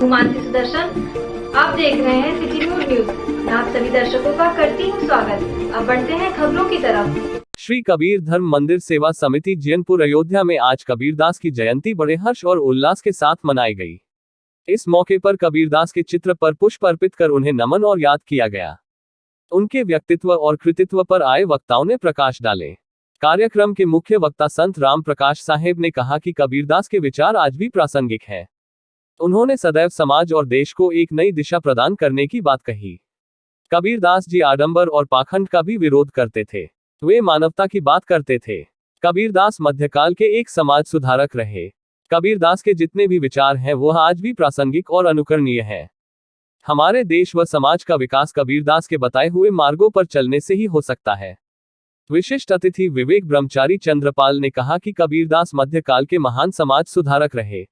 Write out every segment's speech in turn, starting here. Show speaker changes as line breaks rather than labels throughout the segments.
हूँ मानसी सुदर्शन। आप देख रहे हैं सिटी न्यूज। मैं आप सभी दर्शकों का करती हूँ स्वागत। अब बढ़ते हैं खबरों की तरफ।
श्री कबीर धर्म मंदिर सेवा समिति जैनपुर अयोध्या में आज कबीरदास की जयंती बड़े हर्ष और उल्लास के साथ मनाई गई। इस मौके पर कबीरदास के चित्र पर पुष्प अर्पित कर उन्हें नमन और याद किया गया। उनके व्यक्तित्व और कृतित्व पर आए वक्ताओं ने प्रकाश डाले। कार्यक्रम के मुख्य वक्ता संत राम प्रकाश साहेब ने कहा कि कबीरदास के विचार आज भी प्रासंगिक हैं। उन्होंने सदैव समाज और देश को एक नई दिशा प्रदान करने की बात कही। कबीरदास जी आडंबर और पाखंड का भी विरोध करते थे। वे मानवता की बात करते थे। कबीरदास मध्यकाल के एक समाज सुधारक रहे। कबीरदास के जितने भी विचार हैं वह आज भी प्रासंगिक और अनुकरणीय हैं। हमारे देश व समाज का विकास कबीरदास के बताए हुए मार्गों पर चलने से ही हो सकता है। विशिष्ट अतिथि विवेक ब्रह्मचारी चंद्रपाल ने कहा कि कबीरदास मध्यकाल के महान समाज सुधारक रहे।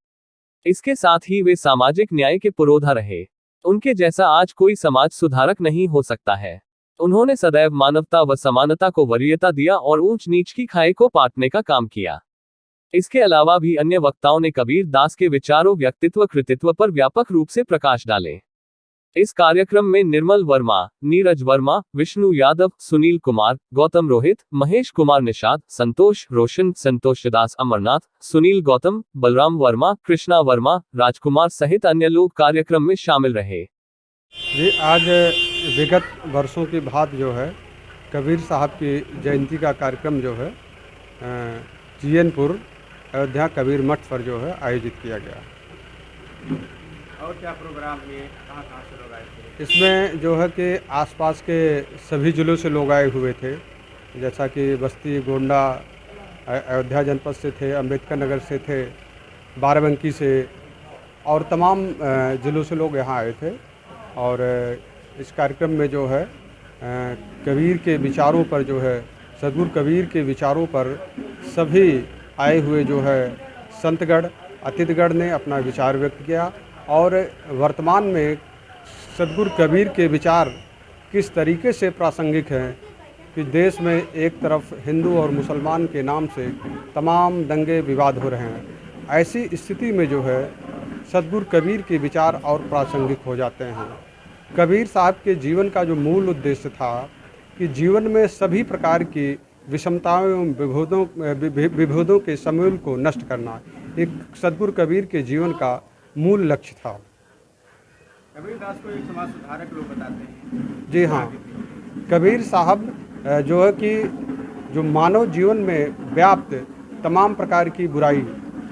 इसके साथ ही वे सामाजिक न्याय के पुरोधा रहे। उनके जैसा आज कोई समाज सुधारक नहीं हो सकता है। उन्होंने सदैव मानवता व समानता को वरीयता दिया और ऊंच नीच की खाई को पाटने का काम किया। इसके अलावा भी अन्य वक्ताओं ने कबीरदास के विचारों, व्यक्तित्व, कृतित्व पर व्यापक रूप से प्रकाश डाले। इस कार्यक्रम में निर्मल वर्मा, नीरज वर्मा, विष्णु यादव, सुनील कुमार, गौतम रोहित, महेश कुमार निषाद, संतोष रोशन, संतोष दास अमरनाथ, सुनील गौतम, बलराम वर्मा, कृष्णा वर्मा, राजकुमार सहित अन्य लोग कार्यक्रम में शामिल रहे।
आज विगत वर्षों के बाद जो है कबीर साहब की जयंती का कार्यक्रम जो है जैनपुर अयोध्या कबीर मठ पर जो है आयोजित किया गया।
और क्या प्रोग्राम में कहाँ से लोग आए थे?
इसमें जो है कि आसपास के सभी जिलों से लोग आए हुए थे, जैसा कि बस्ती, गोंडा, अयोध्या जनपद से थे, अम्बेडकर नगर से थे, बाराबंकी से और तमाम जिलों से लोग यहाँ आए थे। और इस कार्यक्रम में जो है कबीर के विचारों पर जो है सद्गुरु कबीर के विचारों पर सभी आए हुए जो है संतगण, अतिथिगण ने अपना विचार व्यक्त किया और वर्तमान में सद्गुरु कबीर के विचार किस तरीके से प्रासंगिक हैं कि देश में एक तरफ हिंदू और मुसलमान के नाम से तमाम दंगे विवाद हो रहे हैं। ऐसी स्थिति में जो है सद्गुरु कबीर के विचार और प्रासंगिक हो जाते हैं। कबीर साहब के जीवन का जो मूल उद्देश्य था कि जीवन में सभी प्रकार की विषमताओं एवं विभेदों के समूल को नष्ट करना एक सद्गुरु कबीर के जीवन का मूल लक्ष्य था।
कबीरदास को एक समाज सुधारक लोग बताते हैं।
जी हाँ, कबीर साहब जो है कि जो मानव जीवन में व्याप्त तमाम प्रकार की बुराई,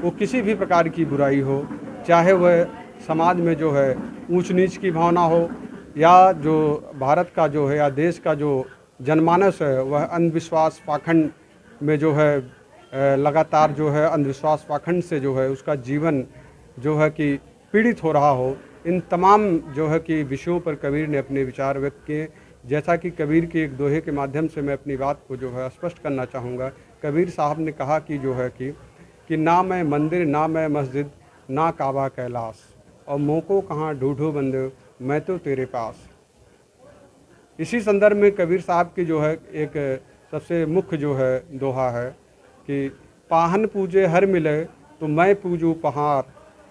वो किसी भी प्रकार की बुराई हो, चाहे वह समाज में जो है ऊंच नीच की भावना हो या जो भारत का जो है या देश का जो जनमानस है वह अंधविश्वास पाखंड में जो है लगातार जो है अंधविश्वास पाखंड से जो है उसका जीवन जो है कि पीड़ित हो रहा हो, इन तमाम जो है कि विषयों पर कबीर ने अपने विचार व्यक्त किए। जैसा कि कबीर के एक दोहे के माध्यम से मैं अपनी बात को जो है स्पष्ट करना चाहूँगा। कबीर साहब ने कहा कि जो है कि ना मैं मंदिर, ना मैं मस्जिद, ना काबा कैलाश, और मोको कहाँ ढूंढो बंदे, मैं तो तेरे पास। इसी संदर्भ में कबीर साहब की जो है एक सबसे मुख्य जो है दोहा है कि पाहन पूजे हर मिले तो मैं पूजूं पहाड़,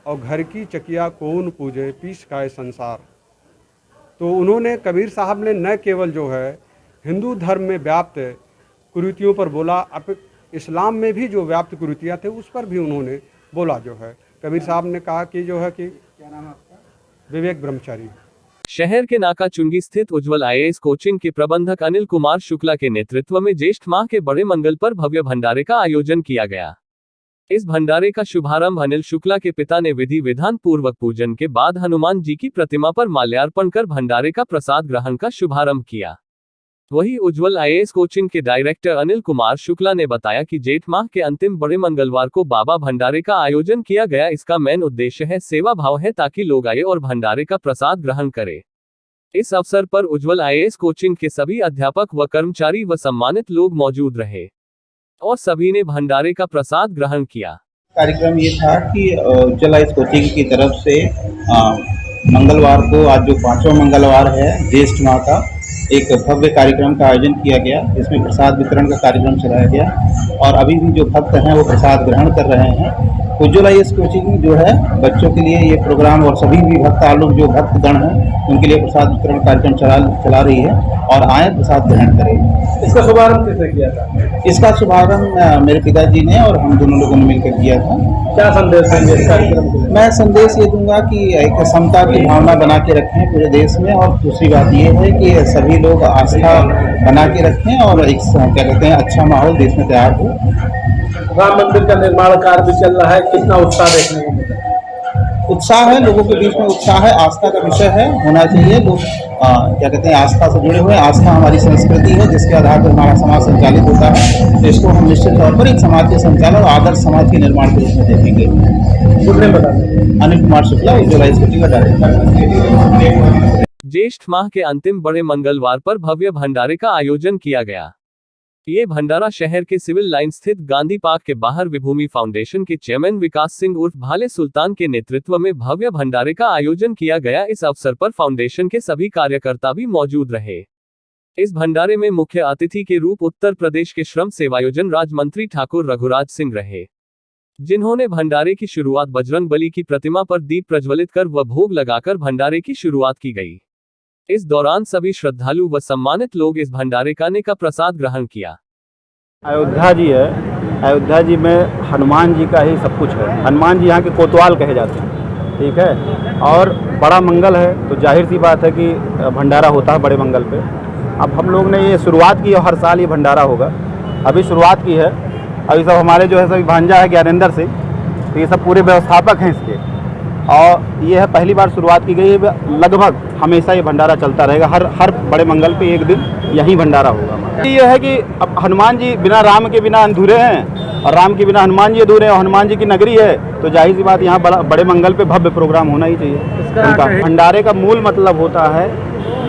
और घर की चकिया कौन पूजे पीस खाए संसार। तो उन्होंने कबीर साहब ने न केवल जो है हिंदू धर्म में व्याप्त कुरीतियों पर बोला, अब इस्लाम में भी जो व्याप्त कुरीतियाँ थे उस पर भी उन्होंने बोला। जो है कबीर साहब ने कहा कि जो है कि
क्या नाम है आपका?
विवेक ब्रह्मचारी।
शहर के नाका चुंगी स्थित उज्ज्वल आईएएस कोचिंग के प्रबंधक अनिल कुमार शुक्ला के नेतृत्व में ज्येष्ठ माह के बड़े मंगल पर भव्य भंडारे का आयोजन किया गया। इस भंडारे का शुभारंभ अनिल शुक्ला के पिता ने विधि विधान पूर्वक पूजन के बाद हनुमान जी की प्रतिमा पर माल्यार्पण कर भंडारे का प्रसाद ग्रहण का शुभारंभ किया। वहीं उज्ज्वल आईएएस कोचिंग के डायरेक्टर अनिल कुमार शुक्ला ने बताया कि जेठ माह के अंतिम बड़े मंगलवार को बाबा भंडारे का आयोजन किया गया। इसका मेन उद्देश्य है सेवा भाव है ताकि लोग आए और भंडारे का प्रसाद ग्रहण करें। इस अवसर पर उज्ज्वल आईएएस कोचिंग के सभी अध्यापक व कर्मचारी व सम्मानित लोग मौजूद रहे और सभी ने भंडारे का प्रसाद ग्रहण किया।
कार्यक्रम ये था कि उज्ज्वल आईएएस कोचिंग की तरफ से मंगलवार को, आज जो 5वां मंगलवार है ज्येष्ठ माह का, एक भव्य कार्यक्रम का आयोजन किया गया, जिसमें प्रसाद वितरण का कार्यक्रम चलाया गया और अभी भी जो भक्त हैं वो प्रसाद ग्रहण कर रहे हैं। उज्ज्वला इस कोचिंग जो है बच्चों के लिए ये प्रोग्राम और सभी भी लोग जो भक्तगण हैं उनके लिए प्रसाद वितरण कार्यक्रम चला रही है और आए प्रसाद ग्रहण करें।
इसका शुभारंभ किसने किया था?
इसका शुभारंभ मेरे पिताजी ने और हम दोनों लोगों ने मिलकर किया था।
क्या संदेश देंगे इस कार्यक्रम को?
मैं संदेश ये दूंगा कि एक समता की भावना बना के रखें पूरे देश में, और दूसरी बात ये है कि सभी लोग आस्था बना के रखें और एक क्या कहते हैं अच्छा माहौल देश में तैयार हो।
राम मंदिर का निर्माण कार्य भी चल रहा है, कितना उत्साह देखने को मिला?
उत्साह है, लोगों के बीच में उत्साह है, आस्था का विषय है, होना चाहिए। लोग क्या कहते हैं आस्था से जुड़े हुए, आस्था हमारी संस्कृति है जिसके आधार पर हमारा समाज संचालित होता है, तो इसको हम निश्चित तौर पर एक समाज के संचालन और आदर्श समाज के निर्माण के रूप में देखेंगे। अनिल कुमार शुक्ला, उज्ज्वला स्कूटी का डायरेक्टर।
ज्येष्ठ माह के अंतिम बड़े मंगलवार पर भव्य भंडारे का आयोजन किया गया। ये भंडारा शहर के सिविल लाइन स्थित गांधी पार्क के बाहर विभूमि फाउंडेशन के चेयरमैन विकास सिंह उर्फ भाले सुल्तान के नेतृत्व में भव्य भंडारे का आयोजन किया गया। इस अवसर पर फाउंडेशन के सभी कार्यकर्ता भी मौजूद रहे। इस भंडारे में मुख्य अतिथि के रूप उत्तर प्रदेश के श्रम सेवायोजन राज्य मंत्री ठाकुर रघुराज सिंह रहे, जिन्होंने भंडारे की शुरुआत बजरंगबली की प्रतिमा पर दीप प्रज्वलित कर व भोग लगाकर भंडारे की शुरुआत की गई। इस दौरान सभी श्रद्धालु व सम्मानित लोग इस भंडारे खाने का प्रसाद ग्रहण किया।
अयोध्या जी है, अयोध्या जी में हनुमान जी का ही सब कुछ है। हनुमान जी यहाँ के कोतवाल कहे जाते हैं, ठीक है, और बड़ा मंगल है तो जाहिर सी बात है कि भंडारा होता है बड़े मंगल पे। अब हम लोग ने ये शुरुआत की है, हर साल ये भंडारा होगा, अभी शुरुआत की है। अभी सब हमारे जो है सभी भांजा है ज्ञानेंद्र सिंह, तो ये सब पूरे व्यवस्थापक हैं इसके, और ये है पहली बार शुरुआत की गई है। लगभग हमेशा ये भंडारा चलता रहेगा, हर बड़े मंगल पे एक दिन यही भंडारा होगा। ये है कि अब हनुमान जी बिना राम के बिना अधूरे हैं, और राम के बिना हनुमान जी अधूरे हैं, और हनुमान जी की नगरी है तो जाहिर सी बात यहाँ बड़े मंगल पे भव्य प्रोग्राम होना ही चाहिए। उनका भंडारे का मूल मतलब होता है,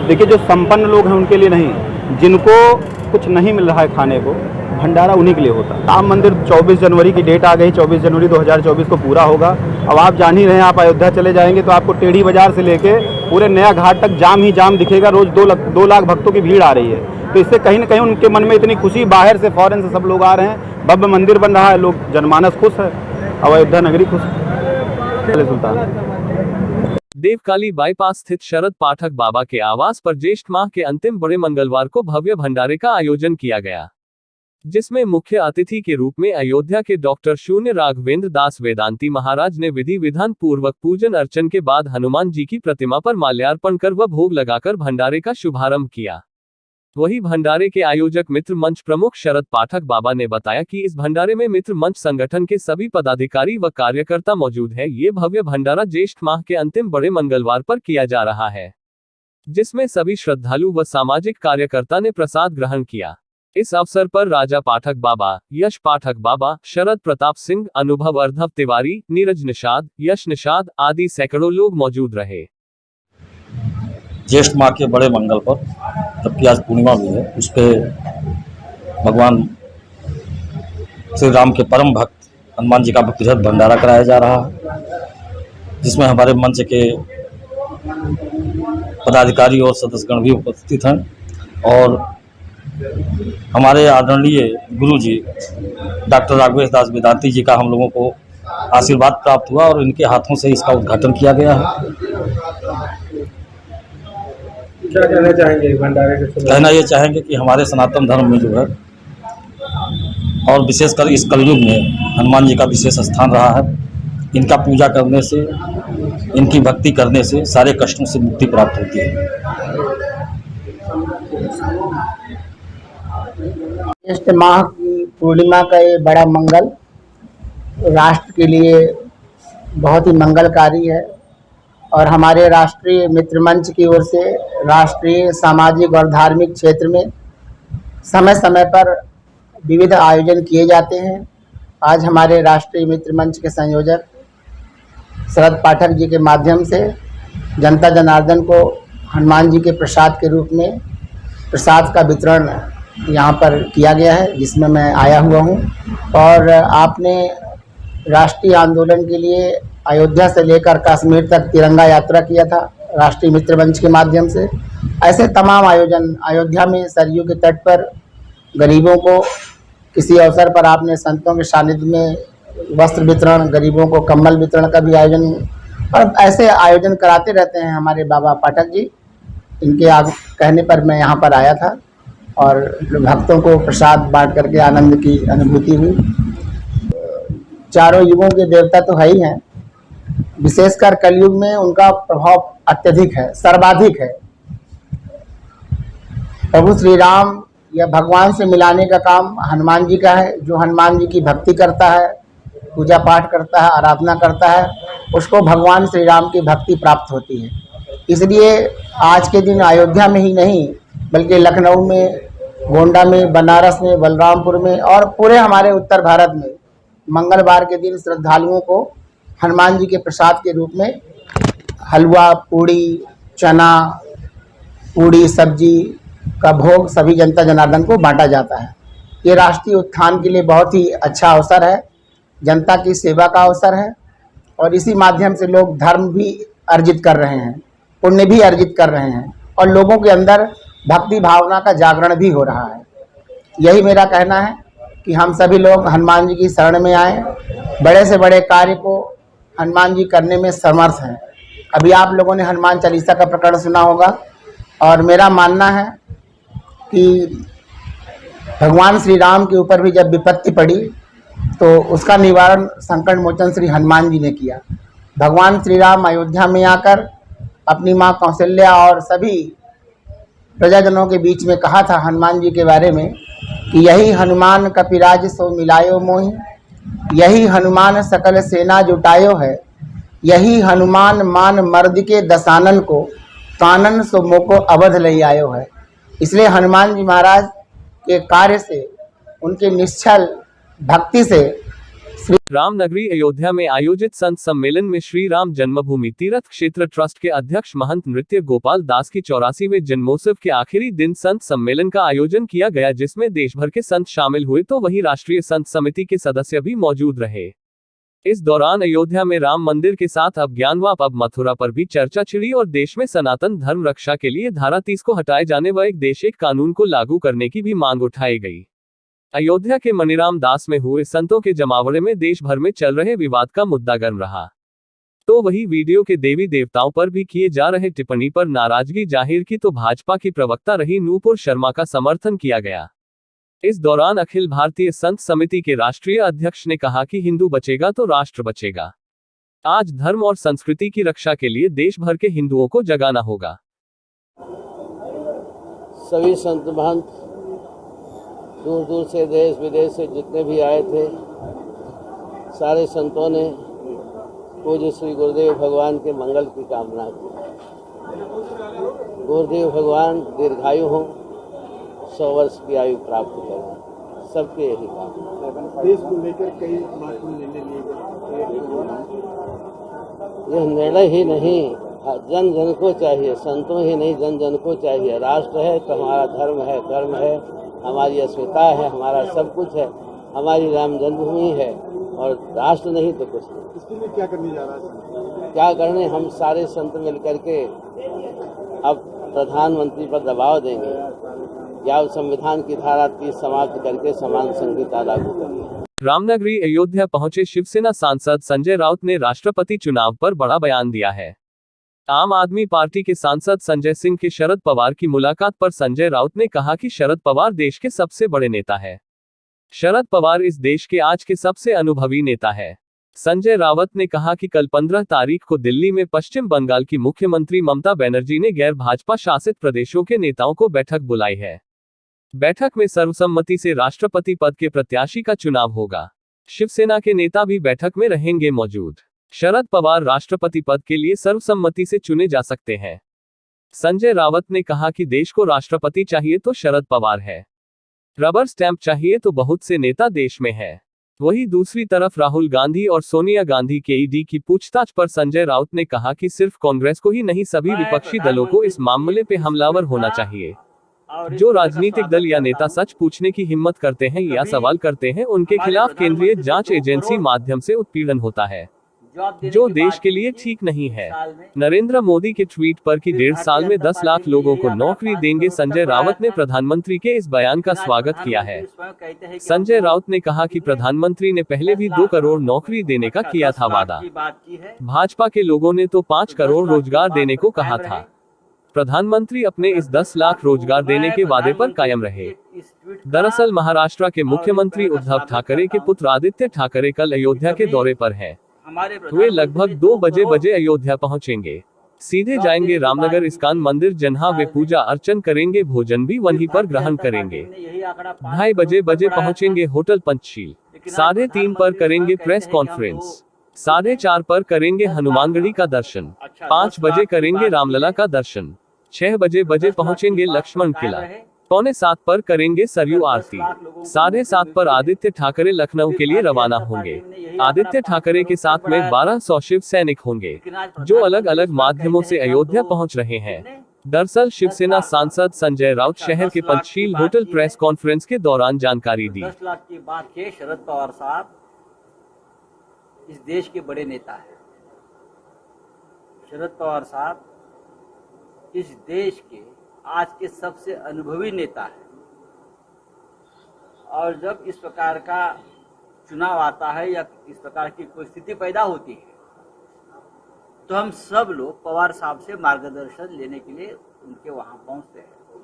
देखिए जो संपन्न लोग हैं उनके लिए नहीं, जिनको कुछ नहीं मिल रहा है खाने को, भंडारा उन्हीं के लिए होता है। राम मंदिर 24 जनवरी की डेट आ गई, 24 जनवरी 2024 को पूरा होगा। अब आप जान ही रहे हैं, आप अयोध्या चले जाएंगे तो आपको टेढ़ी बाजार से लेके पूरे नया घाट तक जाम ही जाम दिखेगा। रोज 2 लाख भक्तों की भीड़ आ रही है, तो इससे कहीं ना कहीं उनके मन में इतनी खुशी, बाहर से फॉरेन से सब लोग आ रहे हैं, भव्य मंदिर बन रहा है, लोग जनमानस खुश है, अब अयोध्या नगरी खुश है। सुल्तान
देवकाली बाईपास स्थित शरद पाठक बाबा के आवास पर ज्येष्ठ माह के अंतिम बड़े मंगलवार को भव्य भंडारे का आयोजन किया गया, जिसमें मुख्य अतिथि के रूप में अयोध्या के डॉक्टर शून्य राघवेंद्र दास वेदांती महाराज ने विधि विधान पूर्वक पूजन अर्चन के बाद हनुमान जी की प्रतिमा पर माल्यार्पण कर व भोग लगाकर भंडारे का शुभारंभ किया। वही भंडारे के आयोजक मित्र मंच प्रमुख शरद पाठक बाबा ने बताया कि इस भंडारे में मित्र मंच संगठन के सभी पदाधिकारी व कार्यकर्ता मौजूद है। ये भव्य भंडारा ज्येष्ठ माह के अंतिम बड़े मंगलवार पर किया जा रहा है, जिसमें सभी श्रद्धालु व सामाजिक कार्यकर्ता ने प्रसाद ग्रहण किया। इस अवसर पर राजा पाठक बाबा, यश पाठक बाबा, शरद प्रताप सिंह, अनुभव अर्धव तिवारी, नीरज निषाद, यश निषाद आदि सैकड़ों लोग मौजूद रहे।
ज्येष्ठ माह के बड़े मंगल पर, जबकि आज पूर्णिमा भी है, उस पे भगवान श्री राम के परम भक्त हनुमान जी का भक्तिरत भंडारा कराया जा रहा है, जिसमें हमारे मंच के पदाधिकारी और सदस्यगण भी उपस्थित हैं, और हमारे आदरणीय गुरु जी डॉक्टर राघवेंद्र दास वेदांती जी का हम लोगों को आशीर्वाद प्राप्त हुआ और इनके हाथों से इसका उद्घाटन किया गया है।
क्या कहना चाहेंगे भंडारे के?
कहना ये चाहेंगे कि हमारे सनातन धर्म में जो है, और विशेषकर इस कलयुग में हनुमान जी का विशेष स्थान रहा है। इनका पूजा करने से, इनकी भक्ति करने से सारे कष्टों से मुक्ति प्राप्त होती है।
ज्येष्ठ माह की पूर्णिमा का ये बड़ा मंगल राष्ट्र के लिए बहुत ही मंगलकारी है, और हमारे राष्ट्रीय मित्र मंच की ओर से राष्ट्रीय सामाजिक और धार्मिक क्षेत्र में समय समय पर विविध आयोजन किए जाते हैं। आज हमारे राष्ट्रीय मित्र मंच के संयोजक शरद पाठक जी के माध्यम से जनता जनार्दन को हनुमान जी के प्रसाद के रूप में प्रसाद का वितरण यहाँ पर किया गया है, जिसमें मैं आया हुआ हूँ। और आपने राष्ट्रीय आंदोलन के लिए अयोध्या से लेकर कश्मीर तक तिरंगा यात्रा किया था राष्ट्रीय मित्र मंच के माध्यम से। ऐसे तमाम आयोजन अयोध्या में सरयू के तट पर गरीबों को किसी अवसर पर आपने संतों के सानिध्य में वस्त्र वितरण, गरीबों को कंबल वितरण का भी आयोजन, और ऐसे आयोजन कराते रहते हैं हमारे बाबा पाठक जी। इनके कहने पर मैं यहाँ पर आया था और भक्तों को प्रसाद बांट करके आनंद की अनुभूति हुई। चारों युगों के देवता तो है ही हैं, विशेषकर कलयुग में उनका प्रभाव अत्यधिक है, सर्वाधिक है। प्रभु श्री राम या भगवान से मिलाने का काम हनुमान जी का है। जो हनुमान जी की भक्ति करता है, पूजा पाठ करता है, आराधना करता है, उसको भगवान श्री राम की भक्ति प्राप्त होती है। इसलिए आज के दिन अयोध्या में ही नहीं बल्कि लखनऊ में, गोंडा में, बनारस में, बलरामपुर में और पूरे हमारे उत्तर भारत में मंगलवार के दिन श्रद्धालुओं को हनुमान जी के प्रसाद के रूप में हलवा, पूड़ी, चना, पूड़ी, सब्जी का भोग सभी जनता जनार्दन को बांटा जाता है। ये राष्ट्रीय उत्थान के लिए बहुत ही अच्छा अवसर है, जनता की सेवा का अवसर है और इसी माध्यम से लोग धर्म भी अर्जित कर रहे हैं, पुण्य भी अर्जित कर रहे हैं और लोगों के अंदर भक्ति भावना का जागरण भी हो रहा है। यही मेरा कहना है कि हम सभी लोग हनुमान जी की शरण में आएँ। बड़े से बड़े कार्य को हनुमान जी करने में समर्थ हैं। अभी आप लोगों ने हनुमान चालीसा का प्रकरण सुना होगा और मेरा मानना है कि भगवान श्री राम के ऊपर भी जब विपत्ति पड़ी तो उसका निवारण संकट मोचन श्री हनुमान जी ने किया। भगवान श्री राम अयोध्या में आकर अपनी माँ कौशल्या और सभी प्रजाजनों के बीच में कहा था हनुमान जी के बारे में कि यही हनुमान कपिराज सो मिलायो मोहि, यही हनुमान सकल सेना जुटायो है, यही हनुमान मान मर्द के दसानन को, कानन सो मोको अवध ले आयो है। इसलिए हनुमान जी महाराज के कार्य से, उनके निश्चल भक्ति से
रामनगरी अयोध्या में आयोजित संत सम्मेलन में श्री राम जन्मभूमि तीर्थ क्षेत्र ट्रस्ट के अध्यक्ष महंत नृत्य गोपाल दास की 84वें जन्मोत्सव के आखिरी दिन संत सम्मेलन का आयोजन किया गया, जिसमें देश भर के संत शामिल हुए तो वहीं राष्ट्रीय संत समिति के सदस्य भी मौजूद रहे। इस दौरान अयोध्या में राम मंदिर के साथ अब ज्ञानवा अब मथुरा पर भी चर्चा छिड़ी और देश में सनातन धर्म रक्षा के लिए धारा 30 को हटाए जाने व एक देश एक कानून को लागू करने की भी मांग उठाई गई। अयोध्या के मनीराम दास में हुए संतों के जमावड़े में देश भर में चल रहे विवाद का मुद्दा गर्म रहा, तो वही वीडियो के देवी देवताओं पर भी किए जा रहे टिप्पणी पर नाराजगी जाहिर की तो भाजपा की प्रवक्ता रही नूपुर शर्मा का समर्थन किया गया। इस दौरान अखिल भारतीय संत समिति के राष्ट्रीय अध्यक्ष ने कहा कि हिंदू बचेगा तो राष्ट्र बचेगा। आज धर्म और संस्कृति की रक्षा के लिए देश भर के हिंदुओं को जगाना होगा।
सभी संत महंत दूर दूर से, देश विदेश से जितने भी आए थे, सारे संतों ने पूज्य श्री गुरुदेव भगवान के मंगल की कामना की। गुरुदेव भगवान दीर्घायु हों, 100 वर्ष की आयु प्राप्त करें, सबके यही कामना।
देश को लेकर कई महत्वपूर्ण निर्णय लिए गए।
यह निर्णय ही नहीं, जन जन को चाहिए, संतों ही नहीं जन जन को चाहिए। राष्ट्र है तो हमारा धर्म है, कर्म है, हमारी अस्मिता है, हमारा सब कुछ है, हमारी राम जन्मभूमि है और राष्ट्र नहीं तो कुछ नहीं।
इसके लिए क्या करने जा रहा है?
क्या करने, हम सारे संत मिलकर के अब प्रधानमंत्री पर दबाव देंगे या संविधान की धारा 30 समाप्त करके समान संहिता लागू करेंगे।
रामनगरी अयोध्या पहुंचे शिवसेना सांसद संजय राउत ने राष्ट्रपति चुनाव पर बड़ा बयान दिया है। आम आदमी पार्टी के सांसद संजय सिंह के शरद पवार की मुलाकात पर संजय राउत ने कहा कि शरद पवार देश के सबसे बड़े नेता है। शरद पवार इस देश के आज के सबसे अनुभवी नेता है। संजय रावत ने कहा कि कल 15 तारीख को दिल्ली में पश्चिम बंगाल की मुख्यमंत्री ममता बनर्जी ने गैर भाजपा शासित प्रदेशों के नेताओं को बैठक बुलाई है। बैठक में सर्वसम्मति से राष्ट्रपति पद के प्रत्याशी का चुनाव होगा। शिवसेना के नेता भी बैठक में रहेंगे मौजूद। शरद पवार राष्ट्रपति पद के लिए सर्वसम्मति से चुने जा सकते हैं। संजय रावत ने कहा कि देश को राष्ट्रपति चाहिए तो शरद पवार है, रबर स्टैंप चाहिए तो बहुत से नेता देश में है। वहीं दूसरी तरफ राहुल गांधी और सोनिया गांधी के ईडी की पूछताछ पर संजय राउत ने कहा कि सिर्फ कांग्रेस को ही नहीं सभी विपक्षी दलों को इस मामले पे हमलावर होना चाहिए। जो राजनीतिक दल या नेता सच पूछने की हिम्मत करते हैं या सवाल करते हैं, उनके खिलाफ केंद्रीय जांच एजेंसी माध्यम से उत्पीड़न होता है। जो देश के लिए ठीक नहीं है। नरेंद्र मोदी के ट्वीट पर कि 1.5 साल में 10 लाख लोगों को नौकरी देंगे, संजय राउत ने प्रधानमंत्री के इस बयान का स्वागत किया है। संजय राउत ने कहा कि प्रधानमंत्री ने पहले भी 2 करोड़ नौकरी देने का किया था वादा। भाजपा के लोगों ने तो 5 करोड़ रोजगार देने को कहा था। प्रधानमंत्री अपने इस 10 लाख रोजगार देने के वादे पर कायम रहे। दरअसल महाराष्ट्र के मुख्यमंत्री उद्धव ठाकरे के पुत्र आदित्य ठाकरे कल अयोध्या के दौरे पर हैं। वे लगभग 2 बजे अयोध्या पहुंचेंगे। सीधे जाएंगे रामनगर इस्कान मंदिर, जहां वे पूजा अर्चन करेंगे, भोजन भी वहीं पर ग्रहण करेंगे। 2:30 बजे पहुंचेंगे होटल पंचशील। 3:30 पर करेंगे प्रेस कॉन्फ्रेंस। 4:30 पर करेंगे हनुमानगढ़ी का दर्शन। 5 बजे करेंगे रामलला का दर्शन। 6 बजे पहुंचेंगे लक्ष्मण किला। 6:45 पर करेंगे सरयू आरती। 7:30 पर आदित्य ठाकरे लखनऊ के लिए रवाना होंगे। आदित्य ठाकरे के साथ में 1200 शिव सैनिक होंगे, जो अलग अलग माध्यमों से अयोध्या पहुंच रहे हैं। दरअसल शिवसेना सांसद संजय राउत शहर के पंचशील होटल प्रेस कॉन्फ्रेंस के दौरान जानकारी दी।
10 लाख की बात के शरद पवार साहब इस देश के बड़े नेता हैं। शरद पवार साहब इस देश के आज के सबसे अनुभवी नेता है, और जब इस प्रकार का चुनाव आता है या इस प्रकार की कोई स्थिति पैदा होती है तो हम सब लोग पवार साहब से मार्गदर्शन लेने के लिए उनके वहां पहुंचते हैं।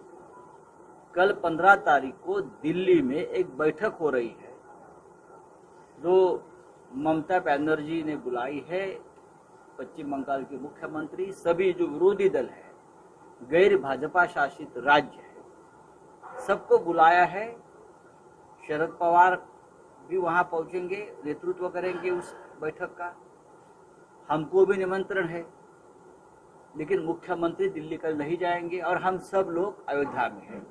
कल 15 तारीख को दिल्ली में एक बैठक हो रही है जो ममता बनर्जी ने बुलाई है। पश्चिम बंगाल के मुख्यमंत्री, सभी जो विरोधी दल है, गैर भाजपा शासित राज्य है, सबको बुलाया है। शरद पवार भी वहां पहुंचेंगे, नेतृत्व करेंगे उस बैठक का। हमको भी निमंत्रण है, लेकिन मुख्यमंत्री दिल्ली कल नहीं जाएंगे और हम सब लोग अयोध्या में हैं।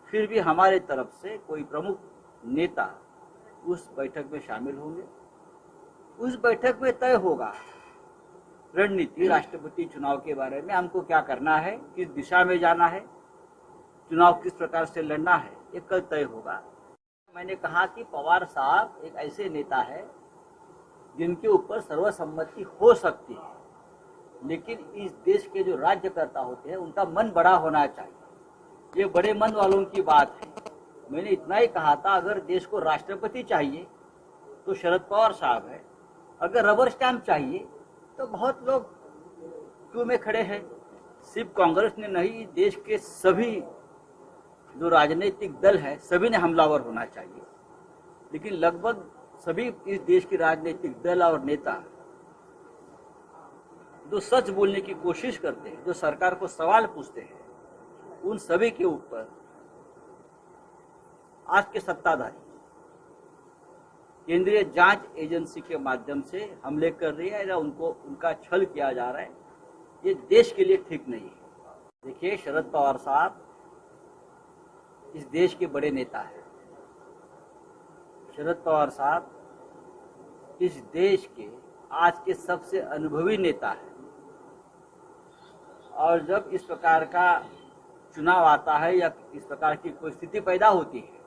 फिर भी हमारे तरफ से कोई प्रमुख नेता उस बैठक में शामिल होंगे। उस बैठक में तय होगा रणनीति, राष्ट्रपति चुनाव के बारे में हमको क्या करना है, किस दिशा में जाना है, चुनाव किस प्रकार से लड़ना है, ये कल तय होगा। मैंने कहा कि पवार साहब एक ऐसे नेता है जिनके ऊपर सर्वसम्मति हो सकती है, लेकिन इस देश के जो राज्यकर्ता होते हैं उनका मन बड़ा होना चाहिए। ये बड़े मन वालों की बात है। मैंने इतना ही कहा था, अगर देश को राष्ट्रपति चाहिए तो शरद पवार साहब है, अगर रबर स्टैंप चाहिए तो बहुत लोग क्यों में खड़े हैं। सिर्फ कांग्रेस ने नहीं, देश के सभी जो राजनीतिक दल है सभी ने हमलावर होना चाहिए। लेकिन लगभग सभी इस देश के राजनीतिक दल और नेता जो सच बोलने की कोशिश करते हैं, जो सरकार को सवाल पूछते हैं, उन सभी के ऊपर आज के सत्ताधारी केंद्रीय जांच एजेंसी के माध्यम से हमले कर रही है या उनका छल किया जा रहा है। ये देश के लिए ठीक नहीं है। देखिए, शरद पवार साहब इस देश के बड़े नेता हैं। शरद पवार साहब इस देश के आज के सबसे अनुभवी नेता हैं, और जब इस प्रकार का चुनाव आता है या इस प्रकार की कोई स्थिति पैदा होती है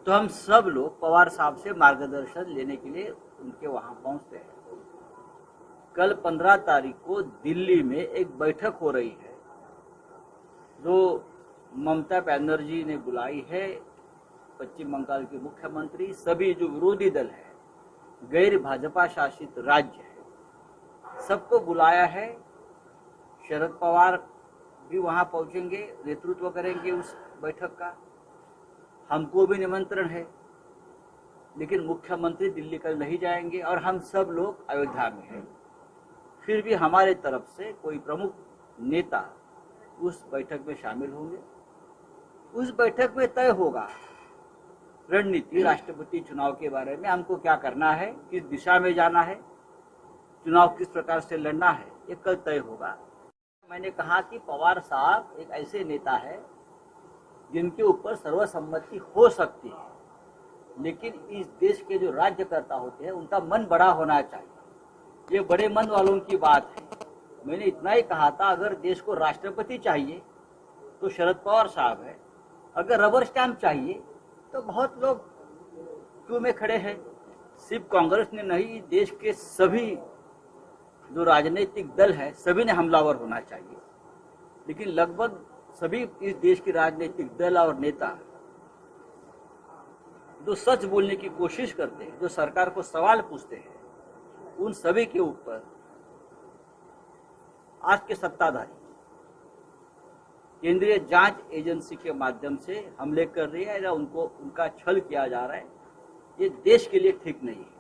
तो हम सब लोग पवार साहब से मार्गदर्शन लेने के लिए उनके वहां पहुंचते हैं। कल 15 तारीख को दिल्ली में एक बैठक हो रही है जो ममता बनर्जी ने बुलाई है। पश्चिम बंगाल के मुख्यमंत्री, सभी जो विरोधी दल है, गैर भाजपा शासित राज्य है, सबको बुलाया है। शरद पवार भी वहां पहुंचेंगे, नेतृत्व करेंगे उस बैठक का। हमको भी निमंत्रण है, लेकिन मुख्यमंत्री दिल्ली कल नहीं जाएंगे और हम सब लोग अयोध्या में हैं। फिर भी हमारे तरफ से कोई प्रमुख नेता उस बैठक में शामिल होंगे। उस बैठक में तय होगा रणनीति, राष्ट्रपति चुनाव के बारे में हमको क्या करना है, किस दिशा में जाना है, चुनाव किस प्रकार से लड़ना है, ये कल तय होगा। मैंने कहा कि पवार साहब एक ऐसे नेता है जिनके ऊपर सर्वसम्मति हो सकती है, लेकिन इस देश के जो राज्यकर्ता होते हैं उनका मन बड़ा होना चाहिए। ये बड़े मन वालों की बात है। मैंने इतना ही कहा था, अगर देश को राष्ट्रपति चाहिए तो शरद पवार साहब है, अगर रबर स्टैंप चाहिए तो बहुत लोग क्यों में खड़े हैं। सिर्फ कांग्रेस ने नहीं, देश के सभी जो राजनीतिक दल है सभी ने हमलावर होना चाहिए। लेकिन लगभग सभी इस देश के राजनीतिक दल और नेता जो सच बोलने की कोशिश करते हैं, जो सरकार को सवाल पूछते हैं, उन सभी के ऊपर आज के सत्ताधारी केंद्रीय जांच एजेंसी के माध्यम से हमले कर रही है या उनका छल किया जा रहा है। ये देश के लिए ठीक नहीं है।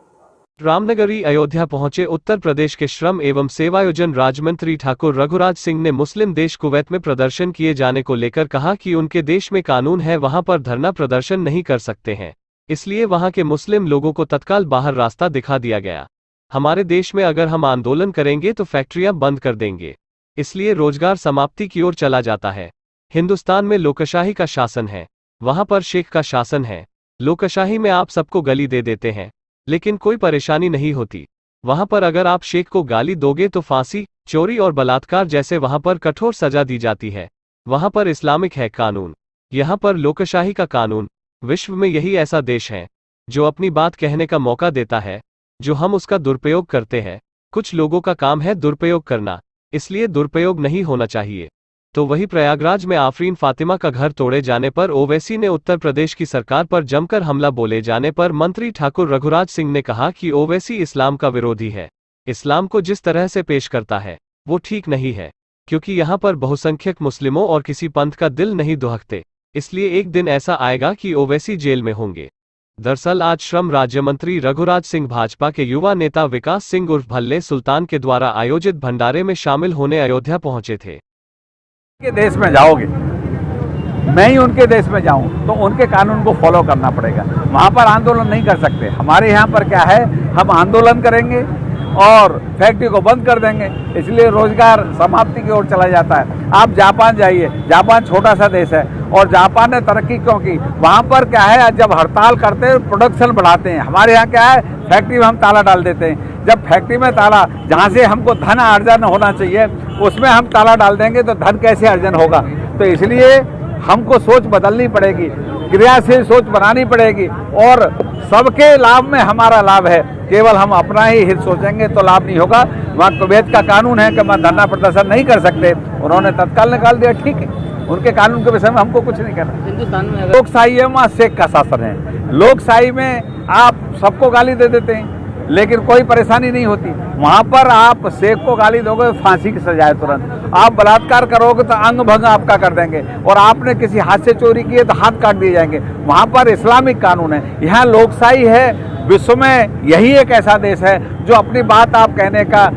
रामनगरी अयोध्या पहुंचे उत्तर प्रदेश के श्रम एवं सेवायोजन राज्य मंत्री ठाकुर रघुराज सिंह ने मुस्लिम देश कुवैत में प्रदर्शन किए जाने को लेकर कहा कि उनके देश में कानून है, वहां पर धरना प्रदर्शन नहीं कर सकते हैं, इसलिए वहां के मुस्लिम लोगों को तत्काल बाहर रास्ता दिखा दिया गया। हमारे देश में अगर हम आंदोलन करेंगे तो फैक्ट्रियां बंद कर देंगे, इसलिए रोजगार समाप्ति की ओर चला जाता है। हिंदुस्तान में लोकशाही का शासन है, वहां पर शेख का शासन है। लोकशाही में आप सबको गाली दे देते हैं लेकिन कोई परेशानी नहीं होती। वहां पर अगर आप शेख को गाली दोगे तो फांसी, चोरी और बलात्कार जैसे वहां पर कठोर सजा दी जाती है। वहां पर इस्लामिक है कानून, यहां पर लोकशाही का कानून। विश्व में यही ऐसा देश है जो अपनी बात कहने का मौका देता है, जो हम उसका दुरुपयोग करते हैं। कुछ लोगों का काम है दुरुपयोग करना, इसलिए दुरुपयोग नहीं होना चाहिए। तो वही प्रयागराज में आफरीन फातिमा का घर तोड़े जाने पर ओवैसी ने उत्तर प्रदेश की सरकार पर जमकर हमला बोले जाने पर मंत्री ठाकुर रघुराज सिंह ने कहा कि ओवैसी इस्लाम का विरोधी है। इस्लाम को जिस तरह से पेश करता है वो ठीक नहीं है, क्योंकि यहाँ पर बहुसंख्यक मुस्लिमों और किसी पंथ का दिल नहीं दुहकते। इसलिए एक दिन ऐसा आएगा कि ओवैसी जेल में होंगे। दरअसल आज श्रम राज्य मंत्री रघुराज सिंह भाजपा के युवा नेता विकास सिंह उर्फ भल्ले सुल्तान के द्वारा आयोजित भंडारे में शामिल होने अयोध्या पहुंचे थे।
के देश में जाओगे, मैं ही उनके देश में जाऊं तो उनके कानून को फॉलो करना पड़ेगा। वहां पर आंदोलन नहीं कर सकते। हमारे यहाँ पर क्या है, हम आंदोलन करेंगे और फैक्ट्री को बंद कर देंगे, इसलिए रोजगार समाप्ति की ओर चला जाता है। आप जापान जाइए, जापान छोटा सा देश है और जापान ने तरक्की क्यों की? वहाँ पर क्या है, जब हड़ताल करते हैं प्रोडक्शन बढ़ाते हैं। हमारे यहाँ क्या है, फैक्ट्री में हम ताला डाल देते हैं। जब फैक्ट्री में ताला, जहाँ से हमको धन अर्जन होना चाहिए उसमें हम ताला डाल देंगे तो धन कैसे अर्जन होगा? तो इसलिए हमको सोच बदलनी पड़ेगी, क्रियाशील सोच बनानी पड़ेगी और सबके लाभ में हमारा लाभ है। केवल हम अपना ही हित सोचेंगे तो लाभ नहीं होगा। वहाँ कुवैत का कानून है कि वहाँ धरना प्रदर्शन नहीं कर सकते, उन्होंने तत्काल निकाल दिया, ठीक है, उनके कानून के विषय में हमको कुछ नहीं करना।
हिंदुस्तान में
लोकशाही है, वहाँ शेख का शासन है। लोकशाही में आप सबको गाली दे देते हैं लेकिन कोई परेशानी नहीं होती। वहाँ पर आप शेख को गाली दोगे फांसी की सजा है तुरंत। आप बलात्कार करोगे तो अंग भंग आपका कर देंगे और आपने किसी हाथ से चोरी की है तो हाथ काट दिए जाएंगे। वहाँ पर इस्लामिक कानून है, यहाँ लोकशाही है। विश्व में यही एक ऐसा देश है जो अपनी बात आप कहने का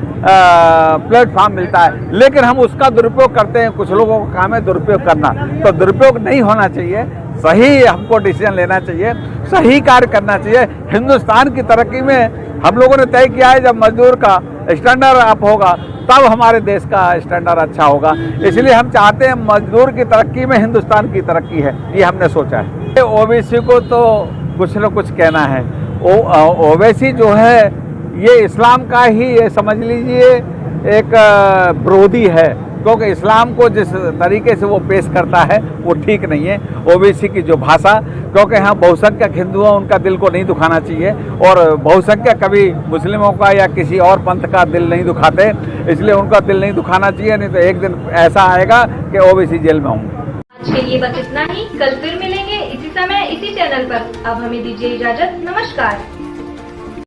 प्लेटफॉर्म मिलता है, लेकिन हम उसका दुरुपयोग करते हैं। कुछ लोगों का काम है दुरुपयोग करना, तो दुरुपयोग नहीं होना चाहिए। सही हमको डिसीजन लेना चाहिए, सही कार्य करना चाहिए। हिंदुस्तान की तरक्की में हम लोगों ने तय किया है जब मजदूर का स्टैंडर्ड अप होगा तब हमारे देश का स्टैंडर्ड अच्छा होगा। इसलिए हम चाहते हैं मजदूर की तरक्की में हिंदुस्तान की तरक्की है, ये हमने सोचा है। ओबीसी को तो कुछ न कुछ कहना है। ओबीसी जो है ये इस्लाम का ही, ये समझ लीजिए एक विरोधी है, क्योंकि इस्लाम को जिस तरीके से वो पेश करता है वो ठीक नहीं है। ओबीसी की जो भाषा, क्योंकि यहाँ बहुसंख्यक हिंदू हैं, उनका दिल को नहीं दुखाना चाहिए और बहुसंख्यक कभी मुस्लिमों का या किसी और पंथ का दिल नहीं दुखाते, इसलिए उनका दिल नहीं दुखाना चाहिए। नहीं तो एक दिन ऐसा आएगा कि ओबीसी जेल में होंगे।
आज के लिए बस इतना ही, कल फिर मिलेंगे इसी समय इसी चैनल पर। अब हमें दीजिए इजाजत, नमस्कार।